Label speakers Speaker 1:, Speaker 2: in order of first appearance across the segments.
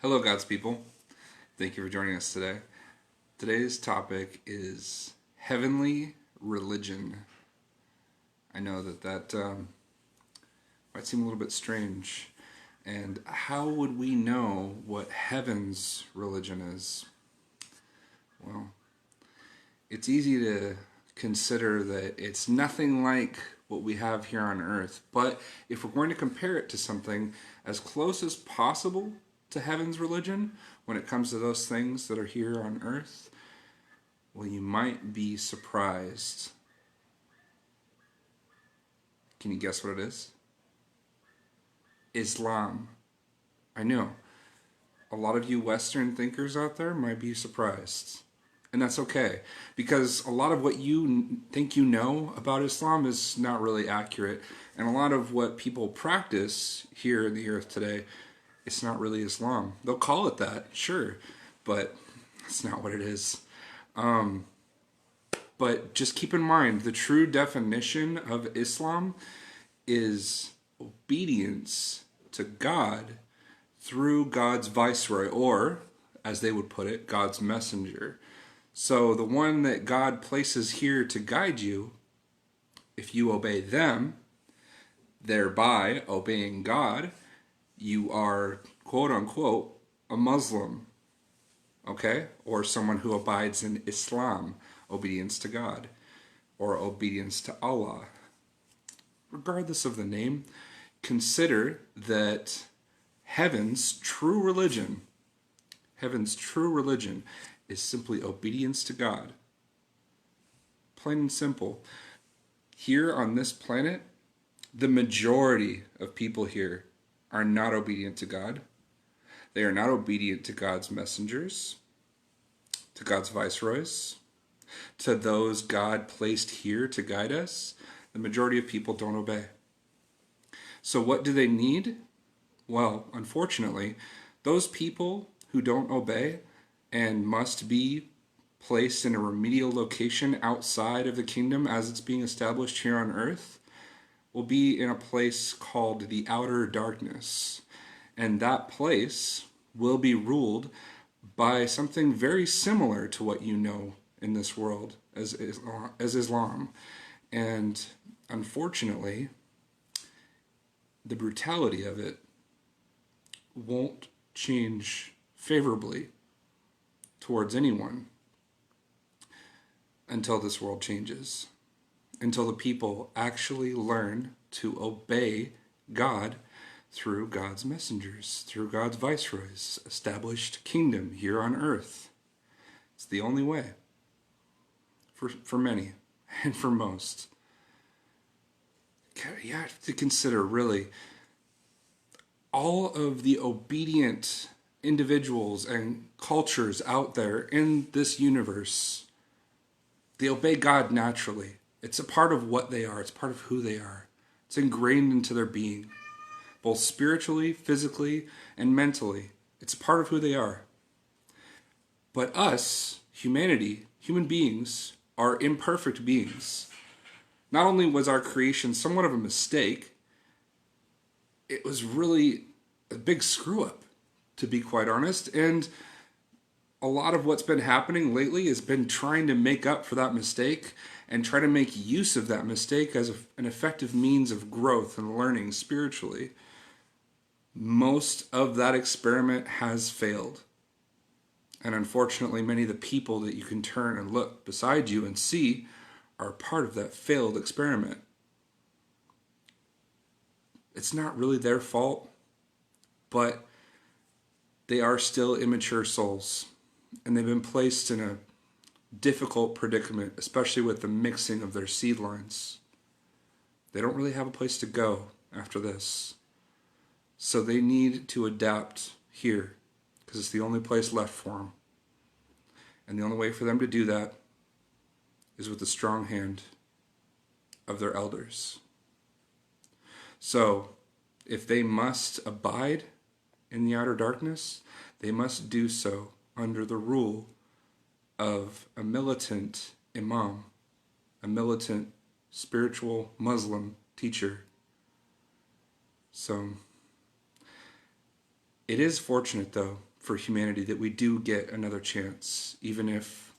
Speaker 1: Hello, God's people. Thank you for joining us today. Today's topic is heavenly religion. I know that might seem a little bit strange. And how would we know what heaven's religion is? Well, it's easy to consider that it's nothing like what we have here on earth. But if we're going to compare it to something as close as possible to heaven's religion, when it comes to those things that are here on earth, well, you might be surprised. Can you guess what it is? Islam. I know. A lot of you Western thinkers out there might be surprised. And that's okay, because a lot of what you think you know about Islam is not really accurate. And a lot of what people practice here in the earth today, it's not really Islam. They'll call it that, sure, but it's not what it is. But just keep in mind, the true definition of Islam is obedience to God through God's viceroy, or, as they would put it, God's messenger. So the one that God places here to guide you, if you obey them, thereby obeying God, you are, quote unquote, a Muslim, okay? Or someone who abides in Islam, obedience to God, or obedience to Allah. Regardless of the name, consider that heaven's true religion is simply obedience to God. Plain and simple. Here on this planet, the majority of people here are not obedient to God. They are not obedient to God's messengers, to God's viceroys, to those God placed here to guide us. The majority of people don't obey. So what do they need? Well, unfortunately, those people who don't obey and must be placed in a remedial location outside of the kingdom as it's being established here on earth will be in a place called the outer darkness. And that place will be ruled by something very similar to what you know in this world as Islam. And unfortunately, the brutality of it won't change favorably towards anyone until this world changes, until the people actually learn to obey God through God's messengers, through God's viceroys, established kingdom here on earth. It's the only way for many and for most. You have to consider really all of the obedient individuals and cultures out there in this universe. They obey God naturally. It's a part of what they are. It's part of who they are. It's ingrained into their being, both spiritually, physically, and mentally. It's a part of who they are. But us, humanity, human beings, are imperfect beings. Not only was our creation somewhat of a mistake, it was really a big screw up, to be quite honest. And a lot of what's been happening lately has been trying to make up for that mistake and try to make use of that mistake as an effective means of growth and learning spiritually. Most of that experiment has failed. And unfortunately, many of the people that you can turn and look beside you and see are part of that failed experiment. It's not really their fault, but they are still immature souls, and they've been placed in a difficult predicament, especially with the mixing of their seed lines. They don't really have a place to go after this, so they need to adapt here, because it's the only place left for them. And the only way for them to do that is with the strong hand of their elders. So, if they must abide in the outer darkness, they must do so under the rule of a militant imam, a militant spiritual Muslim teacher. So, it is fortunate, though, for humanity, that we do get another chance, even if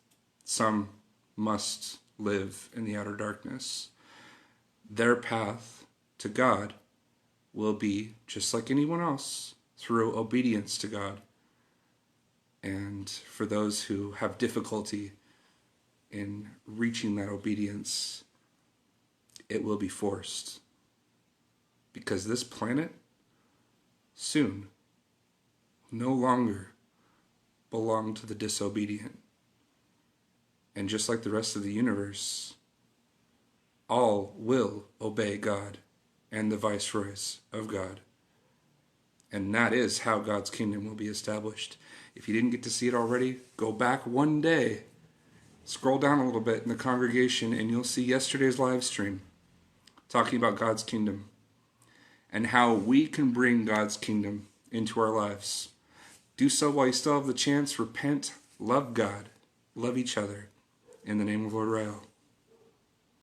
Speaker 1: some must live in the outer darkness. Their path to God will be, just like anyone else, through obedience to God. And for those who have difficulty in reaching that obedience, it will be forced. Because this planet soon no longer belong to the disobedient. And just like the rest of the universe, all will obey God and the viceroys of God. And that is how God's kingdom will be established. If you didn't get to see it already, go back one day, scroll down a little bit in the congregation, and you'll see yesterday's live stream talking about God's kingdom and how we can bring God's kingdom into our lives. Do so while you still have the chance. Repent, love God, love each other. In the name of Lord Rael.